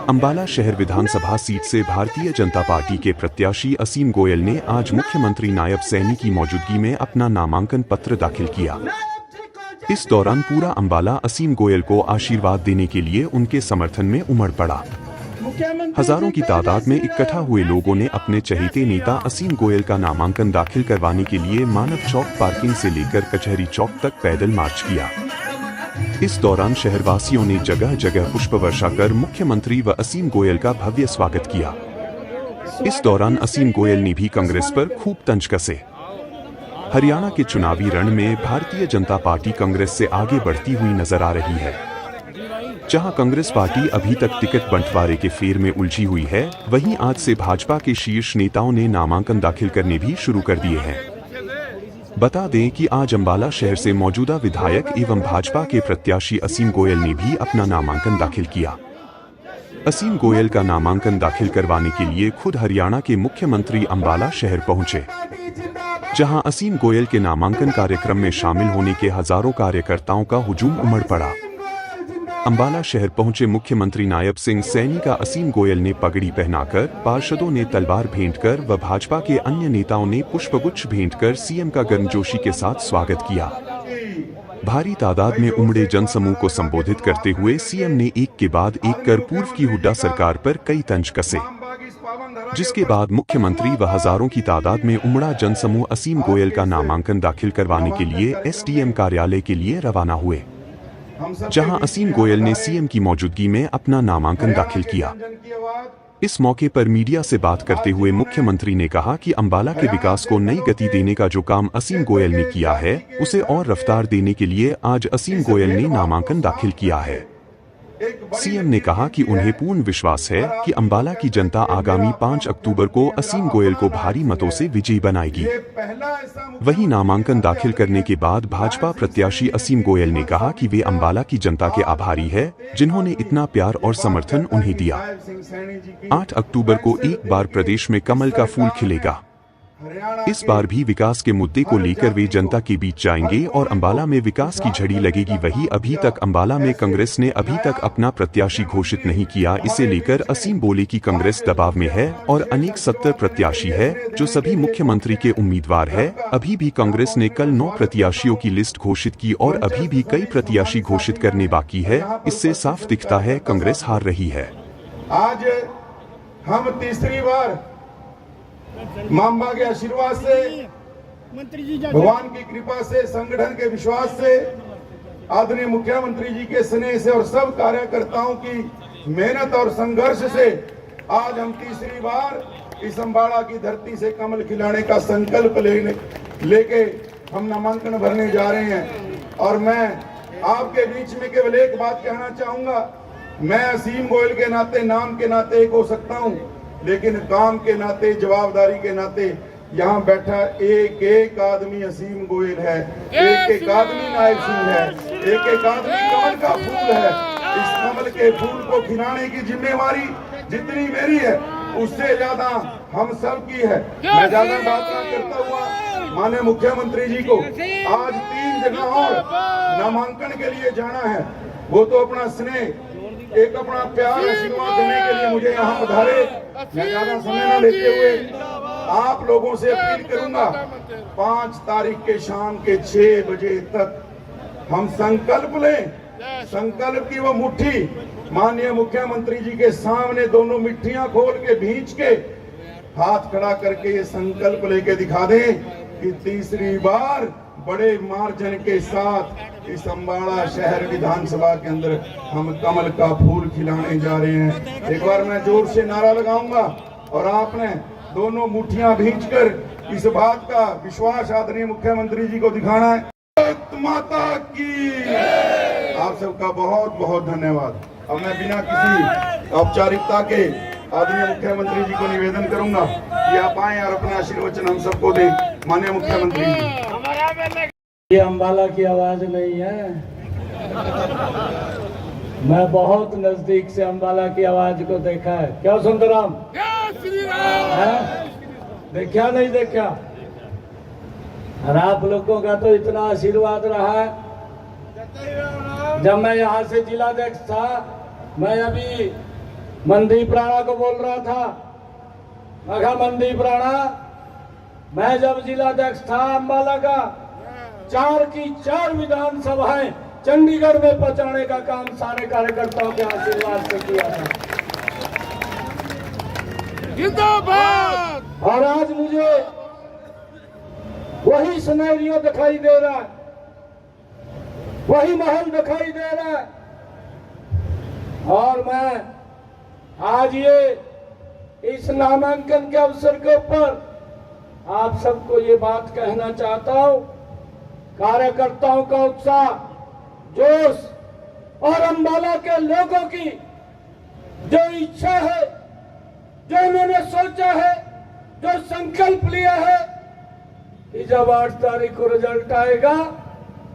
अंबाला शहर विधानसभा सीट से भारतीय जनता पार्टी के प्रत्याशी असीम गोयल ने आज मुख्यमंत्री नायब सैनी की मौजूदगी में अपना नामांकन पत्र दाखिल किया। इस दौरान पूरा अंबाला असीम गोयल को आशीर्वाद देने के लिए उनके समर्थन में उमड़ पड़ा। हजारों की तादाद में इकट्ठा हुए लोगों ने अपने चहेते नेता असीम गोयल का नामांकन दाखिल करवाने के लिए मानव चौक पार्किंग से लेकर कचहरी चौक तक पैदल मार्च किया। इस दौरान शहरवासियों ने जगह जगह पुष्प वर्षा कर मुख्यमंत्री व असीम गोयल का भव्य स्वागत किया। इस दौरान असीम गोयल ने भी कांग्रेस पर खूब तंज कसे। हरियाणा के चुनावी रण में भारतीय जनता पार्टी कांग्रेस से आगे बढ़ती हुई नजर आ रही है। जहां कांग्रेस पार्टी अभी तक टिकट बंटवारे के फेर में उलझी हुई है, वहीं आज से भाजपा के शीर्ष नेताओं ने नामांकन दाखिल करने भी शुरू कर दिए हैं। बता दें कि आज अंबाला शहर से मौजूदा विधायक एवं भाजपा के प्रत्याशी असीम गोयल ने भी अपना नामांकन दाखिल किया। असीम गोयल का नामांकन दाखिल करवाने के लिए खुद हरियाणा के मुख्यमंत्री अंबाला शहर पहुंचे, जहां असीम गोयल के नामांकन कार्यक्रम में शामिल होने के हजारों कार्यकर्ताओं का हुजूम उमड़ पड़ा। अंबाला शहर पहुंचे मुख्यमंत्री नायब सिंह सैनी का असीम गोयल ने पगड़ी पहनाकर, पार्षदों ने तलवार भेंट कर व भाजपा के अन्य नेताओं ने पुष्पगुच्छ भेंट कर सीएम का गर्मजोशी के साथ स्वागत किया। भारी तादाद में उमड़े जनसमूह को संबोधित करते हुए सीएम ने एक के बाद एक कर पूर्व की हुड्डा सरकार पर कई तंज कसे, जिसके बाद मुख्यमंत्री व हजारों की तादाद में उमड़ा जनसमूह असीम गोयल का नामांकन दाखिल करवाने के लिए एसडीएम कार्यालय के लिए रवाना हुए, जहां असीम गोयल ने सीएम की मौजूदगी में अपना नामांकन दाखिल किया। इस मौके पर मीडिया से बात करते हुए मुख्यमंत्री ने कहा कि अंबाला के विकास को नई गति देने का जो काम असीम गोयल ने किया है, उसे और रफ्तार देने के लिए आज असीम गोयल ने नामांकन दाखिल किया है। सीएम ने कहा कि उन्हें पूर्ण विश्वास है कि अंबाला की जनता आगामी 5 अक्टूबर को असीम गोयल को भारी मतों से विजयी बनाएगी। वहीं नामांकन दाखिल करने के बाद भाजपा प्रत्याशी असीम गोयल ने कहा कि वे अंबाला की जनता के आभारी है, जिन्होंने इतना प्यार और समर्थन उन्हें दिया। 8 अक्टूबर को एक बार प्रदेश में कमल का फूल खिलेगा। इस बार भी विकास के मुद्दे को लेकर वे जनता के बीच जाएंगे और अंबाला में विकास की झड़ी लगेगी। वहीं अभी तक अंबाला में कांग्रेस ने अभी तक अपना प्रत्याशी घोषित नहीं किया। इसे लेकर असीम बोले कि कांग्रेस दबाव में है और अनेक 70 प्रत्याशी है जो सभी मुख्यमंत्री के उम्मीदवार है। अभी भी कांग्रेस ने कल 9 प्रत्याशियों की लिस्ट घोषित की और अभी भी कई प्रत्याशी घोषित करने बाकी है। इससे साफ दिखता है कांग्रेस हार रही है। आज हम तीसरी बार मांबा के आशीर्वाद से, भगवान की कृपा से, संगठन के विश्वास से, आदरणीय मुख्यमंत्री जी के स्नेह से और सब कार्यकर्ताओं की मेहनत और संघर्ष से आज हम तीसरी बार इस अंबाला की धरती से कमल खिलाने का संकल्प लेके हम नामांकन भरने जा रहे हैं। और मैं आपके बीच में केवल एक बात कहना चाहूंगा, मैं असीम गोयल के नाते, नाम के नाते एक हो सकता हूं, लेकिन काम के नाते, जवाबदारी के नाते यहाँ बैठा एक एक आदमी असीम गोयल है, एक एक आदमी नायब सिंह है, एक एक आदमी कमल का फूल है। इस कमल के फूल को खिलाने की जिम्मेवारी जितनी मेरी है, उससे ज्यादा हम सब की है। मैं ज्यादा बात न करता हुआ माननीय मुख्यमंत्री जी को आज 3 जगह और नामांकन के लिए जाना है। वो तो अपना स्नेह, एक अपना प्यार, आशीर्वाद देने के लिए मुझे यहाँ पधारे। मैं ज्यादा समय न लेते हुए आप लोगों से अपील करूंगा, 5 तारीख के शाम के 6 बजे तक हम संकल्प लें। संकल्प की वो मुट्ठी माननीय मुख्यमंत्री जी के सामने दोनों मिट्टियां खोल के भींच के हाथ खड़ा करके ये संकल्प लेके दिखा दें कि तीसरी बार बड़े मार्जिन के साथ इस अंबाला शहर विधानसभा के अंदर हम कमल का फूल खिलाने जा रहे हैं। एक बार मैं जोर से नारा लगाऊंगा और आपने दोनों मुट्ठियां भींचकर इस बात का विश्वास आदरणीय मुख्यमंत्री जी को दिखाना है। माता की आप सबका बहुत बहुत धन्यवाद। अब मैं बिना किसी औपचारिकता के आदरणीय मुख्यमंत्री जी को निवेदन करूंगा कि आप आए और अपना आशीर्वचन हम सबको दें। माननीय मुख्यमंत्री जी, ये अंबाला की आवाज नहीं है, मैं बहुत नजदीक से अंबाला की आवाज को देखा है। क्या सुंदराम, देखा नहीं देखा? और आप लोगों का तो इतना आशीर्वाद रहा है। जब मैं यहाँ से जिलाध्यक्ष था, मैं अभी मनदीप राणा को बोल रहा था, मगा मनदीप राणा, मैं जब जिलाध्यक्ष था अंबाला का, 4 की 4 विधानसभाएं चंडीगढ़ में पहुंचाने का काम सारे कार्यकर्ताओं के आशीर्वाद से किया था। जिंदाबाद। और आज मुझे वही सिनेरियो दिखाई दे रहा है, वही माहौल दिखाई दे रहा है। और मैं आज ये इस नामांकन के अवसर के ऊपर आप सबको ये बात कहना चाहता हूं, कार्यकर्ताओं का उत्साह, जोश और अंबाला के लोगों की जो इच्छा है, जो उन्होंने सोचा है, जो संकल्प लिया है कि जब 8 तारीख को रिजल्ट आएगा,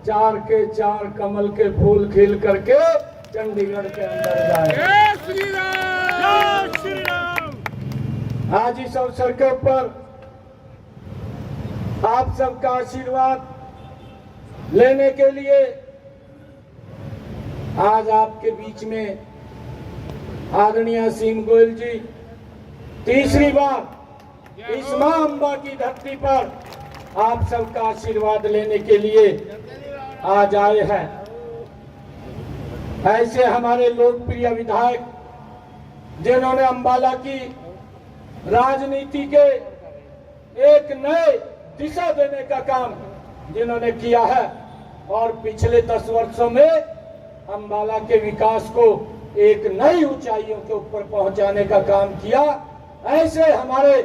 4 के 4 कमल के फूल खिल करके चंडीगढ़ के अंदर जाएगा। श्री राम, श्री राम। आज इस अवसर के ऊपर आप सबका आशीर्वाद लेने के लिए आज आपके बीच में आदरणीय असीम गोयल जी तीसरी बार इस मां अम्बा की धरती पर आप सबका आशीर्वाद लेने के लिए आज आए हैं। ऐसे हमारे लोकप्रिय विधायक जिन्होंने अंबाला की राजनीति के एक नए दिशा देने का काम जिन्होंने किया है और पिछले 10 वर्षों में अंबाला के विकास को एक नई ऊंचाइयों के ऊपर पहुंचाने का काम किया, ऐसे हमारे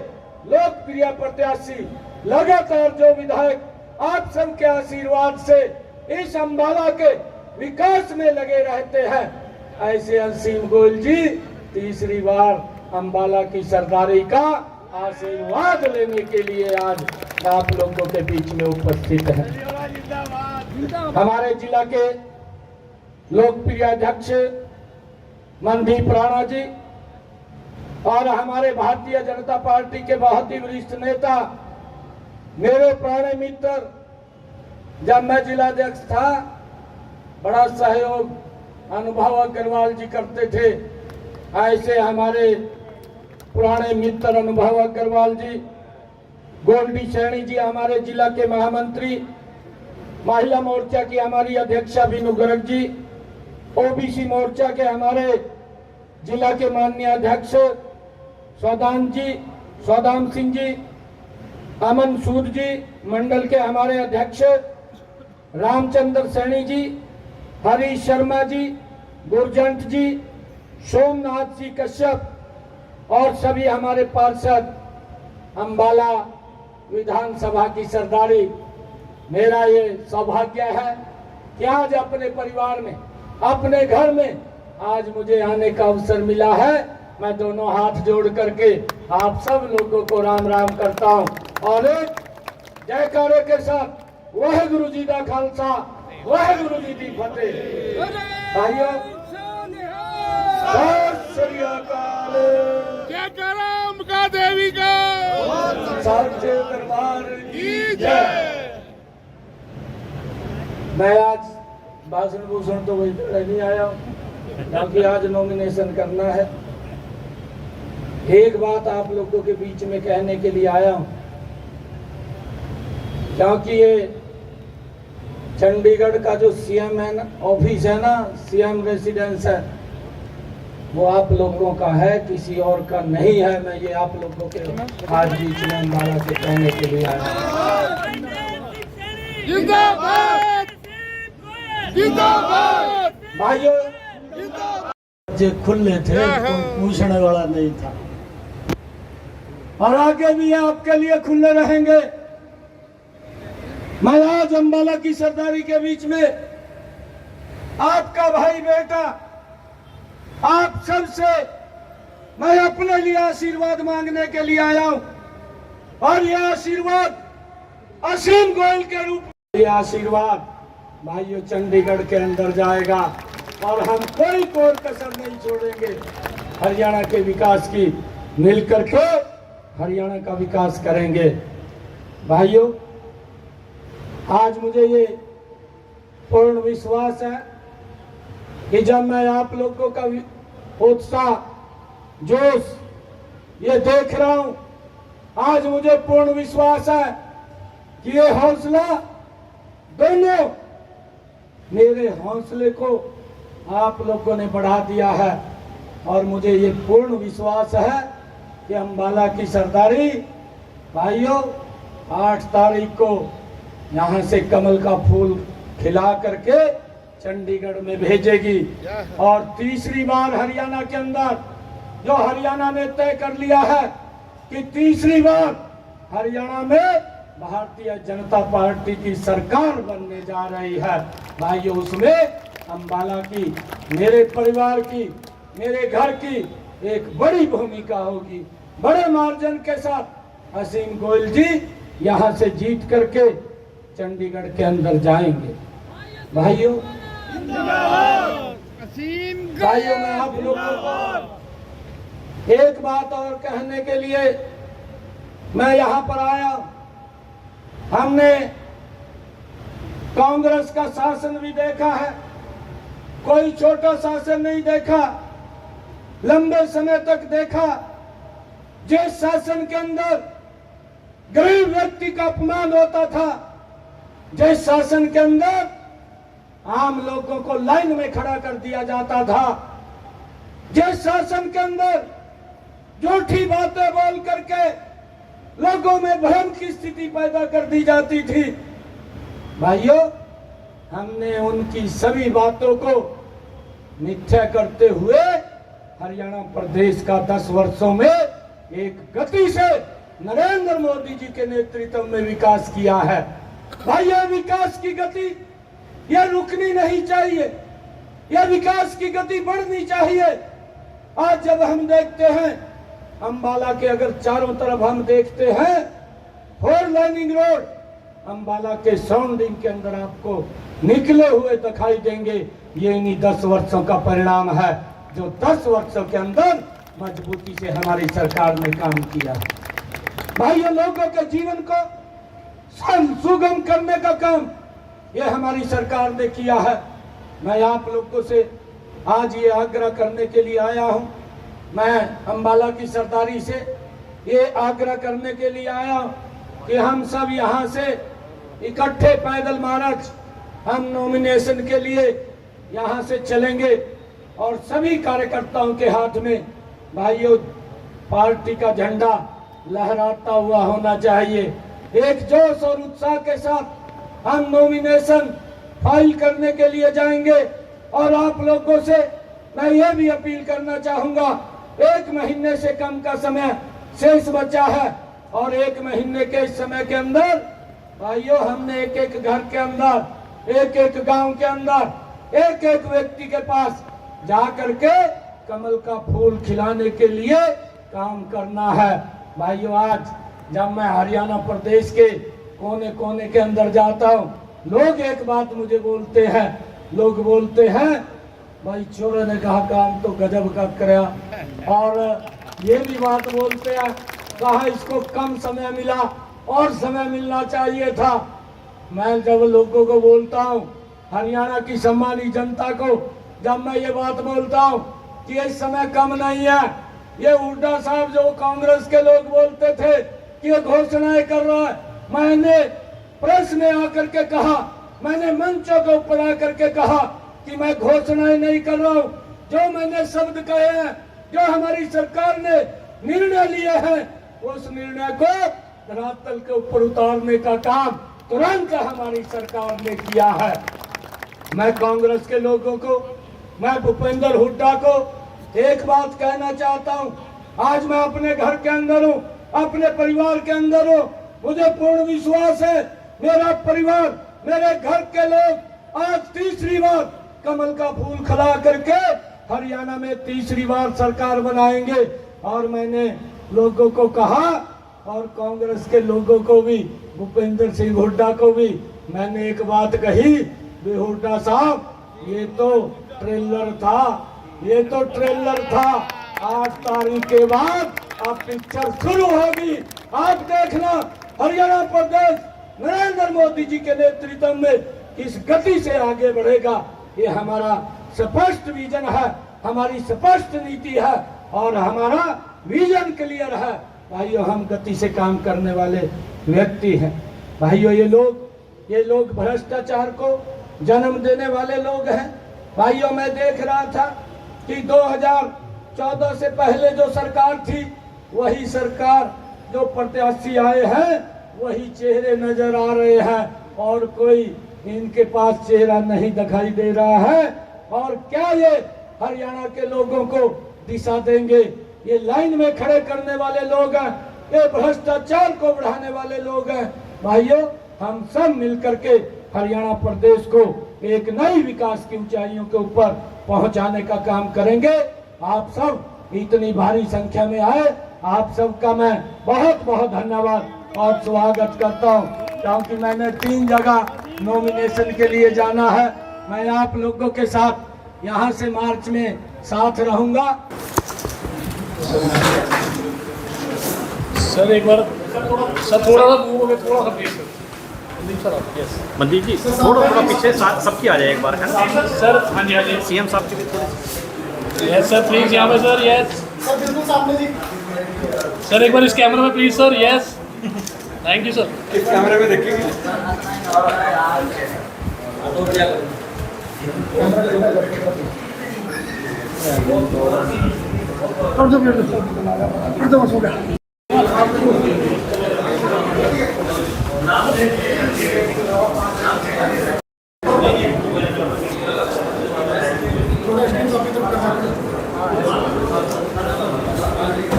लोकप्रिय प्रत्याशी लगातार जो विधायक आप सबके आशीर्वाद से इस अंबाला के विकास में लगे रहते हैं, ऐसे असीम गोयल जी तीसरी बार अंबाला की सरदारी का आशीर्वाद लेने के लिए आज आप लोगों के बीच में उपस्थित हैं। हमारे जिला के लोकप्रिय अध्यक्ष मनदीप राणा जी और हमारे भारतीय जनता पार्टी के बहुत ही वरिष्ठ नेता, मेरे पुराने मित्र, जब मैं जिलाध्यक्ष था बड़ा सहयोग अनुभव अग्रवाल जी करते थे, ऐसे हमारे पुराने मित्र अनुभव अग्रवाल जी, गोल्डी सैनी जी हमारे जिला के महामंत्री, महिला मोर्चा की हमारी अध्यक्षा बीनू गर्ग जी, ओबीसी मोर्चा के हमारे जिला के माननीय अध्यक्ष सौदाम सिंह जी, अमन सूद जी, मंडल के हमारे अध्यक्ष रामचंद्र सैनी जी, हरीश शर्मा जी, गुरजंट जी, सोमनाथ जी कश्यप और सभी हमारे पार्षद, अंबाला विधानसभा की सरदारी, मेरा ये सौभाग्य है कि आज अपने परिवार में, अपने घर में आज मुझे आने का अवसर मिला है। मैं दोनों हाथ जोड़ करके आप सब लोगों को राम राम करता हूं और एक जयकारे के साथ वाहेगुरु जी का खालसा, वाहेगुरु जी की फतेह। भाइयों, सत श्री अकाल, जयकारा अंबिका देवी का, साचे दरबार की जय। मैं आज भाषण भूषण तो वही नहीं आया क्योंकि आज नॉमिनेशन करना है। एक बात आप लोगों के बीच में कहने के लिए आया हूं, क्योंकि ये चंडीगढ़ का जो सीएम है ना, ऑफिस है ना, सीएम रेसिडेंस है, वो आप लोगों का है, किसी और का नहीं है। मैं ये आप लोगों के आज बीच में अंबाला से कहने के लिए आया। जिंदाबाद, जिंदाबाद। भाइयों, जो खुले थे तो पूछने वाला नहीं था और आगे भी आपके लिए खुले रहेंगे। मैं आज अंबाला की सरदारी के बीच में आपका भाई बेटा, आप सबसे मैं अपने लिए आशीर्वाद मांगने के लिए आया हूं और यह आशीर्वाद असीम गोयल के रूप में, यह आशीर्वाद भाइयों चंडीगढ़ के अंदर जाएगा और हम कोई कोर कसर नहीं छोड़ेंगे। हरियाणा के विकास की मिलकर के हरियाणा का विकास करेंगे। भाइयों, आज मुझे ये पूर्ण विश्वास है कि जब मैं आप लोगों का उत्साह जोश ये देख रहा हूं। आज मुझे पूर्ण विश्वास है कि ये हौसला दोनों मेरे हौसले को आप लोगों ने बढ़ा दिया है और मुझे ये पूर्ण विश्वास है कि अंबाला की सरदारी भाइयों 8 तारीख को यहाँ से कमल का फूल खिला करके चंडीगढ़ में भेजेगी और तीसरी बार हरियाणा के अंदर जो हरियाणा ने तय कर लिया है कि तीसरी बार हरियाणा में भारतीय जनता पार्टी की सरकार बनने जा रही है। भाइयों उसमें अंबाला की, मेरे परिवार की, मेरे घर की एक बड़ी भूमिका होगी। बड़े मार्जिन के साथ असीम गोयल जी यहाँ से जीत करके चंडीगढ़ के अंदर जाएंगे। भाइयों मैं आप लोगों को एक बात और कहने के लिए मैं यहाँ पर आया। हमने कांग्रेस का शासन भी देखा है, कोई छोटा शासन नहीं देखा, लंबे समय तक देखा। जिस शासन के अंदर गरीब व्यक्ति का अपमान होता था, जिस शासन के अंदर आम लोगों को लाइन में खड़ा कर दिया जाता था, जिस शासन के अंदर झूठी बातें बोल करके लोगों में भ्रम की स्थिति पैदा कर दी जाती थी, भाइयों हमने उनकी सभी बातों को मिथ्या करते हुए हरियाणा प्रदेश का 10 वर्षों में एक गति से नरेंद्र मोदी जी के नेतृत्व में विकास किया है। भाइयों विकास की गति यह रुकनी नहीं चाहिए, यह विकास की गति बढ़नी चाहिए। आज जब हम देखते हैं अंबाला के, अगर चारों तरफ हम देखते हैं 4 लाइनिंग रोड अंबाला के सराउंडिंग के अंदर आपको निकले हुए दिखाई देंगे। ये इन्हीं 10 वर्षों का परिणाम है जो 10 वर्षों के अंदर मजबूती से हमारी सरकार ने काम किया। भाइयों लोगों के जीवन को सुगम करने का काम ये हमारी सरकार ने किया है। मैं आप लोगों से आज ये आग्रह करने के लिए आया हूं। मैं अंबाला की सरदारी से ये आग्रह करने के लिए आया कि हम सब यहाँ से इकट्ठे पैदल मार्च हम नॉमिनेशन के लिए यहाँ से चलेंगे और सभी कार्यकर्ताओं के हाथ में भाइयों पार्टी का झंडा लहराता हुआ होना चाहिए। एक जोश और उत्साह के साथ हम नॉमिनेशन फाइल करने के लिए जाएंगे और आप लोगों से मैं ये भी अपील करना चाहूंगा, 1 महीने से कम का समय शेष बचा है और 1 महीने के समय के अंदर भाइयों हमने एक घर के अंदर, एक गांव के अंदर, एक व्यक्ति के पास जा करके कमल का फूल खिलाने के लिए काम करना है। भाइयों आज जब मैं हरियाणा प्रदेश के कोने कोने के अंदर जाता हूँ, लोग एक बात मुझे बोलते हैं, लोग बोलते हैं भाई चोरों ने कहा काम तो गजब का कराया, और ये भी बात बोलते हैं कहा इसको कम समय मिला और समय मिलना चाहिए था। मैं जब लोगों को बोलता हूँ, हरियाणा की सम्मानित जनता को जब मैं ये बात बोलता हूँ कि ये समय कम नहीं है, ये हुड्डा साहब जो कांग्रेस के लोग बोलते थे कि ये घोषणाएं कर रहा है, मैंने प्रेस में आकर के कहा, मैंने मंचों के ऊपर आकर के कहा कि मैं घोषणाएं नहीं कर रहा हूँ। जो मैंने शब्द कहे हैं, जो हमारी सरकार ने निर्णय लिए हैं, उस निर्णय को धरातल के ऊपर उतारने का काम तुरंत हमारी सरकार ने किया है। मैं कांग्रेस के लोगों को, मैं भूपेंद्र हुड्डा को एक बात कहना चाहता हूं। आज मैं अपने घर के अंदर हूं, अपने परिवार के अंदर हूं, मुझे पूर्ण विश्वास है मेरा परिवार, मेरे घर के लोग आज तीसरी बार कमल का फूल खिला करके हरियाणा में तीसरी बार सरकार बनाएंगे। और मैंने लोगों को कहा और कांग्रेस के लोगों को भी, भूपेंद्र सिंह हुड्डा को भी मैंने एक बात कही, हुड्डा साहब ये तो ट्रेलर था, ये तो ट्रेलर था, 8 तारीख के बाद अब पिक्चर शुरू होगी। आप देखना हरियाणा प्रदेश नरेंद्र मोदी जी के नेतृत्व में किस गति से आगे बढ़ेगा। ये हमारा स्पष्ट विजन है हमारी स्पष्ट नीति है और हमारा विजन क्लियर है। भाइयों, हम गति से काम करने वाले व्यक्ति हैं। भाइयों, ये लोग भ्रष्टाचार को जन्म देने वाले लोग हैं। भाइयों, मैं देख रहा था कि 2014 से पहले जो सरकार थी, वही सरकार जो प्रत्याशी आए हैं वही चेहरे नजर आ रहे हैं और कोई इनके पास चेहरा नहीं दिखाई दे रहा है। और क्या ये हरियाणा के लोगों को दिशा देंगे? ये लाइन में खड़े करने वाले लोग हैं, ये भ्रष्टाचार को बढ़ाने वाले लोग हैं। भाइयों, हम सब मिलकर के हरियाणा प्रदेश को एक नई विकास की ऊंचाइयों के ऊपर पहुंचाने का काम करेंगे। आप सब इतनी भारी संख्या में आए, आप सबका मैं बहुत बहुत धन्यवाद और स्वागत करता हूं, क्योंकि मैंने 3 जगह नॉमिनेशन के लिए जाना है। मैं आप लोगों के साथ यहां से मार्च में साथ रहूंगा। सर एक बार सर थोड़ा सा प्लीज मंदिर जी थोड़ा पीछे सबकी आ जाए एक बार, है ना सर? हाँ जी सीएम साहब की भी थोड़ी। यस सर, प्लीज यहाँ पे सर। यस सर, एक बार इस कैमरा में please sir. Yes, thank you sir. इस कैमरे में देखेंगे।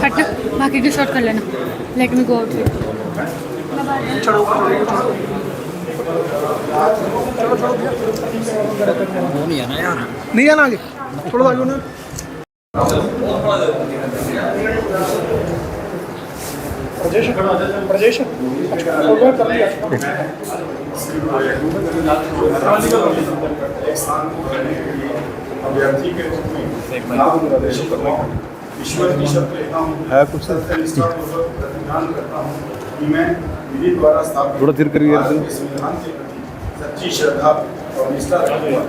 हटना, बाकी की शॉट कर लेना। Let me go out. नहीं आना आगे, थोड़ा आगे ना। प्रजेश अभ्यर्थी के रूप में ईश्वर की शपथ लेता हूँ, प्रतिज्ञान करता हूँ कि मैं विधि द्वारा स्थापित भारत के संविधान के प्रति सच्ची श्रद्धा और निष्ठा रखूंगा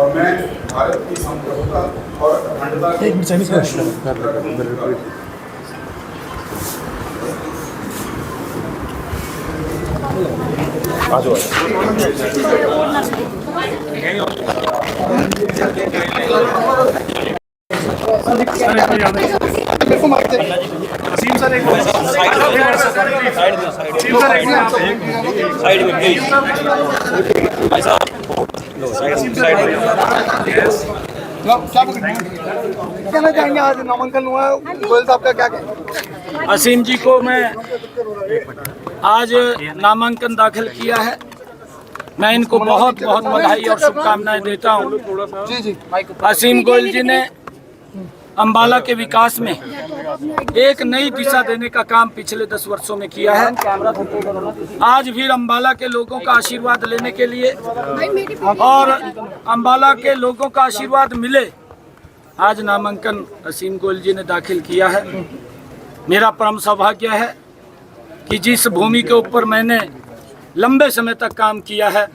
और मैं भारत की संप्रभुता और अखंडता वसीम सर एक साइड में प्लीज भाई साहब, कहना चाहेंगे? आज नामांकन हुआ है, गोयल साहब का क्या कहना? असीम जी को मैं आज नामांकन दाखिल किया है। मैं इनको बहुत बहुत बधाई और शुभकामनाएं देता हूं। जी असीम गोयल जी ने अंबाला के विकास में एक नई दिशा देने का काम पिछले 10 वर्षों में किया है। आज भी अंबाला के लोगों का आशीर्वाद लेने के लिए और अंबाला के लोगों का आशीर्वाद मिले, आज नामांकन असीम गोयल जी ने दाखिल किया है। मेरा परम सौभाग्य है कि जिस भूमि के ऊपर मैंने लंबे समय तक काम किया है,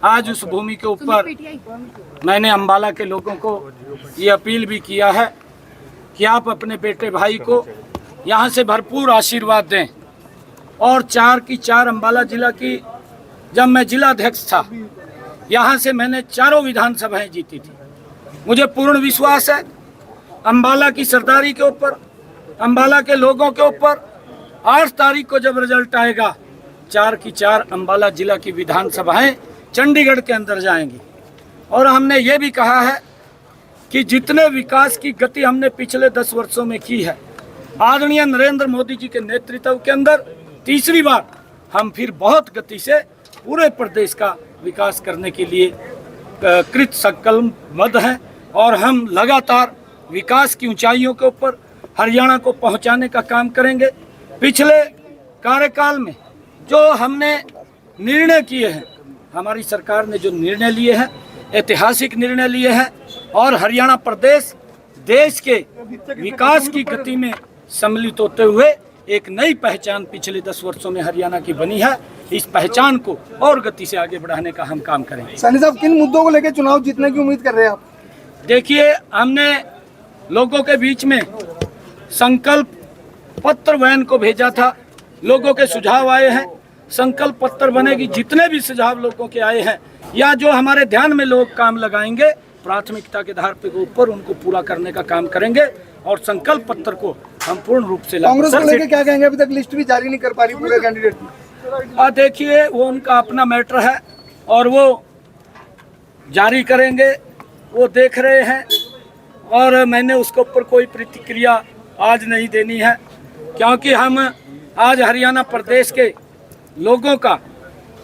आज उस भूमि के ऊपर मैंने अंबाला के लोगों को ये अपील भी किया है कि आप अपने बेटे भाई को यहाँ से भरपूर आशीर्वाद दें। और 4 की 4 अंबाला जिला की, जब मैं जिलाध्यक्ष था, यहाँ से मैंने 4 विधानसभाएं जीती थी। मुझे पूर्ण विश्वास है अंबाला की सरदारी के ऊपर, अंबाला के लोगों के ऊपर 8 तारीख को जब रिजल्ट आएगा, 4 की 4 अंबाला जिला की विधानसभाएं चंडीगढ़ के अंदर जाएंगी। और हमने ये भी कहा है कि जितने विकास की गति हमने पिछले 10 वर्षों में की है, आदरणीय नरेंद्र मोदी जी के नेतृत्व के अंदर तीसरी बार हम फिर बहुत गति से पूरे प्रदेश का विकास करने के लिए कृत संकल्पबद्ध हैं। और हम लगातार विकास की ऊंचाइयों के ऊपर हरियाणा को पहुंचाने का काम करेंगे। पिछले कार्यकाल में जो हमने निर्णय किए हैं, हमारी सरकार ने जो निर्णय लिए हैं, ऐतिहासिक निर्णय लिए हैं, और हरियाणा प्रदेश देश के विकास की गति में सम्मिलित होते हुए एक नई पहचान पिछले 10 वर्षों में हरियाणा की बनी है। इस पहचान को और गति से आगे बढ़ाने का हम काम करेंगे। सैनी साहब, किन मुद्दों को लेकर चुनाव जीतने की उम्मीद कर रहे हैं आप? देखिए, हमने लोगों के बीच में संकल्प पत्र वैन को भेजा था। लोगों के सुझाव आए हैं, संकल्प पत्र बनेगी। जितने भी सुझाव लोगों के आए हैं या जो हमारे ध्यान में लोग काम लगाएंगे, प्राथमिकता के आधार पे ऊपर उनको पूरा करने का काम करेंगे और संकल्प पत्र को हम पूर्ण रूप से लागू कांग्रेस को लेकर क्या कहेंगे? अभी तक लिस्ट भी जारी नहीं कर पा रही पूरे कैंडिडेट की। देखिए, वो उनका अपना मैटर है और वो जारी करेंगे, वो देख रहे हैं और मैंने उसके ऊपर कोई प्रतिक्रिया आज नहीं देनी है, क्योंकि हम आज हरियाणा प्रदेश के लोगों का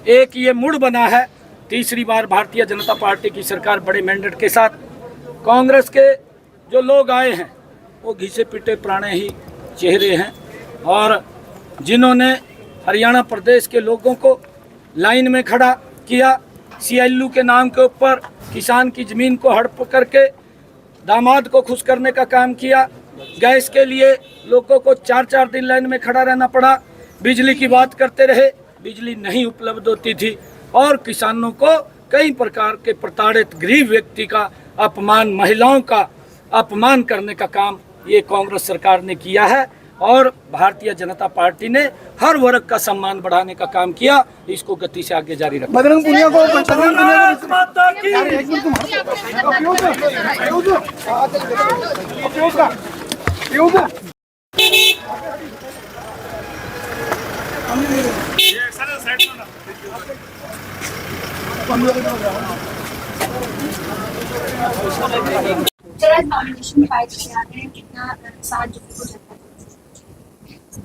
एक ये मूड बना है। तीसरी बार भारतीय जनता पार्टी की सरकार बड़े मैंडेट के साथ, कांग्रेस के जो लोग आए हैं वो घिसे पिटे पुराने ही चेहरे हैं और जिन्होंने हरियाणा प्रदेश के लोगों को लाइन में खड़ा किया, CLU के नाम के ऊपर किसान की ज़मीन को हड़प करके दामाद को खुश करने का काम किया। गैस के लिए लोगों को 4-4 दिन लाइन में खड़ा रहना पड़ा। बिजली की बात करते रहे, बिजली नहीं उपलब्ध होती थी और किसानों को कई प्रकार के प्रताड़ित गरीब व्यक्ति का अपमान, महिलाओं का अपमान करने का काम ये कांग्रेस सरकार ने किया है और भारतीय जनता पार्टी ने हर वर्ग का सम्मान बढ़ाने का काम किया। इसको गति से आगे जारी रखें। बजरंग पुनिया को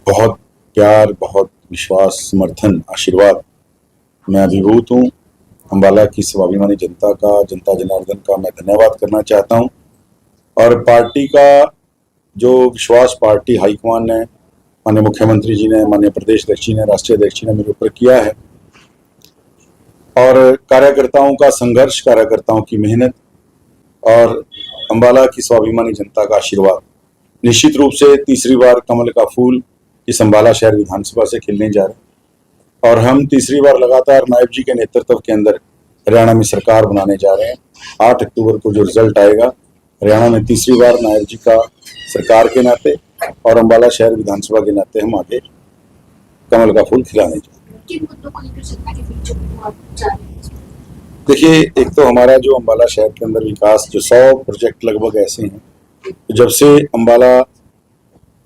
बहुत प्यार, बहुत विश्वास, समर्थन, आशीर्वाद मैं अभिभूत हूँ। अम्बाला की स्वाभिमानी जनता का, जनता जनार्दन का मैं धन्यवाद करना चाहता हूँ और पार्टी का जो विश्वास पार्टी हाईकमान ने, माननीय मुख्यमंत्री जी ने, माननीय प्रदेश अध्यक्ष जी ने, राष्ट्रीय अध्यक्ष जी ने मेरे ऊपर किया है और कार्यकर्ताओं का संघर्ष, कार्यकर्ताओं की मेहनत और अम्बाला की स्वाभिमानी जनता का आशीर्वाद, निश्चित रूप से तीसरी बार कमल का फूल इस अम्बाला शहर विधानसभा से खिलने जा रहे और हम तीसरी बार लगातार नायब जी के नेतृत्व के अंदर हरियाणा में सरकार बनाने जा रहे हैं। 8 अक्टूबर को जो रिजल्ट आएगा, हरियाणा में तीसरी बार नायब जी का सरकार के नाते और अम्बाला शहर विधानसभा के नाते हम आगे कमल का फूल खिलाने जा रहे हैं। देखिए, एक तो हमारा जो अम्बाला शहर के अंदर विकास, जो 100 प्रोजेक्ट लगभग ऐसे हैं जब से अम्बाला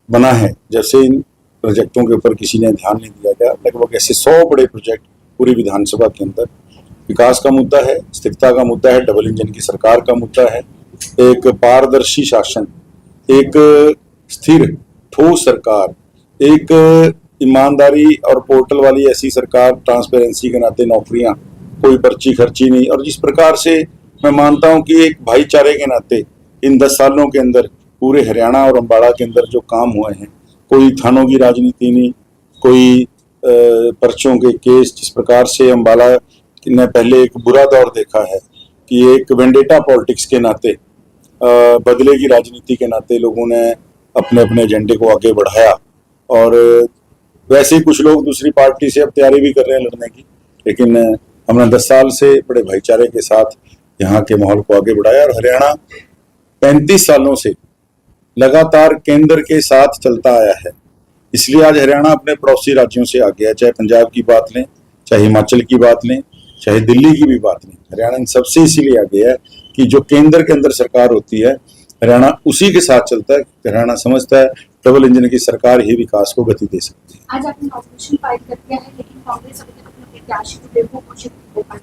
बना है, जब से इन प्रोजेक्टों के ऊपर किसी ने ध्यान नहीं दिया गया, लगभग ऐसे 100 बड़े प्रोजेक्ट पूरी विधानसभा के अंदर। विकास का मुद्दा है, स्थिरता का मुद्दा है, डबल इंजन की सरकार का मुद्दा है, एक पारदर्शी शासन, एक स्थिर ठोस सरकार, एक ईमानदारी और पोर्टल वाली ऐसी सरकार, ट्रांसपेरेंसी के नाते नौकरियां, कोई पर्ची खर्ची नहीं। और जिस प्रकार से मैं मानता हूं कि एक भाईचारे के नाते इन 10 सालों के अंदर पूरे हरियाणा और अम्बाला के अंदर जो काम हुए हैं, कोई थानों की राजनीति नहीं, कोई पर्चों के केस, जिस प्रकार से अम्बाला ने पहले एक बुरा दौर देखा है कि एक वेंडेटा पॉलिटिक्स के नाते, बदले की राजनीति के नाते लोगों ने अपने अपने एजेंडे को आगे बढ़ाया और वैसे ही कुछ लोग दूसरी पार्टी से अब तैयारी भी कर रहे हैं लड़ने की, लेकिन हमने 10 साल से बड़े भाईचारे के साथ यहाँ के माहौल को आगे बढ़ाया और हरियाणा 35 सालों से लगातार केंद्र के साथ चलता आया है। इसलिए आज हरियाणा अपने पड़ोसी राज्यों से आगे है, चाहे पंजाब की बात लें, चाहे हिमाचल की बात लें, चाहे दिल्ली की भी बात लें। हरियाणा इन सबसे इसीलिए आगे है कि जो केंद्र के अंदर सरकार होती है, हरियाणा उसी के साथ चलता है। हरियाणा समझता है डबल इंजन की सरकार ही विकास को गति दे सकती है। आज आपने ऑपोजिशन फाइट कर दिया है, लेकिन कांग्रेस अभी तक अपने प्रत्याशी को बेवकूफ घोषित नहीं कर पाई।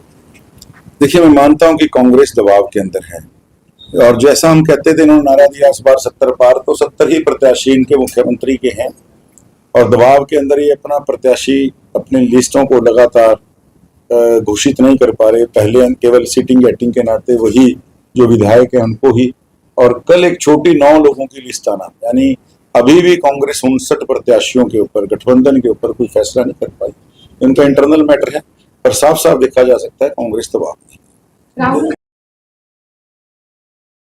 देखिए, मैं मानता हूं कि कांग्रेस दबाव के अंदर है और जैसा हम कहते थे, इन्होंने नारा दिया इस बार 70 पार, तो 70 ही प्रत्याशी इनके मुख्यमंत्री के हैं और दबाव के अंदर ये अपना प्रत्याशी अपनी लिस्टों को लगातार घोषित नहीं कर पा रहे। पहले केवल सीटिंग गेटिंग के नाते वही जो विधायक है उनको ही, और कल एक छोटी 9 लोगों की लिस्ट आना, यानी अभी भी कांग्रेस 59 प्रत्याशियों के ऊपर, गठबंधन के ऊपर कोई फैसला नहीं कर पाई। इनका इंटरनल मैटर है, पर साफ साफ देखा जा सकता है कांग्रेस दबाव नहीं।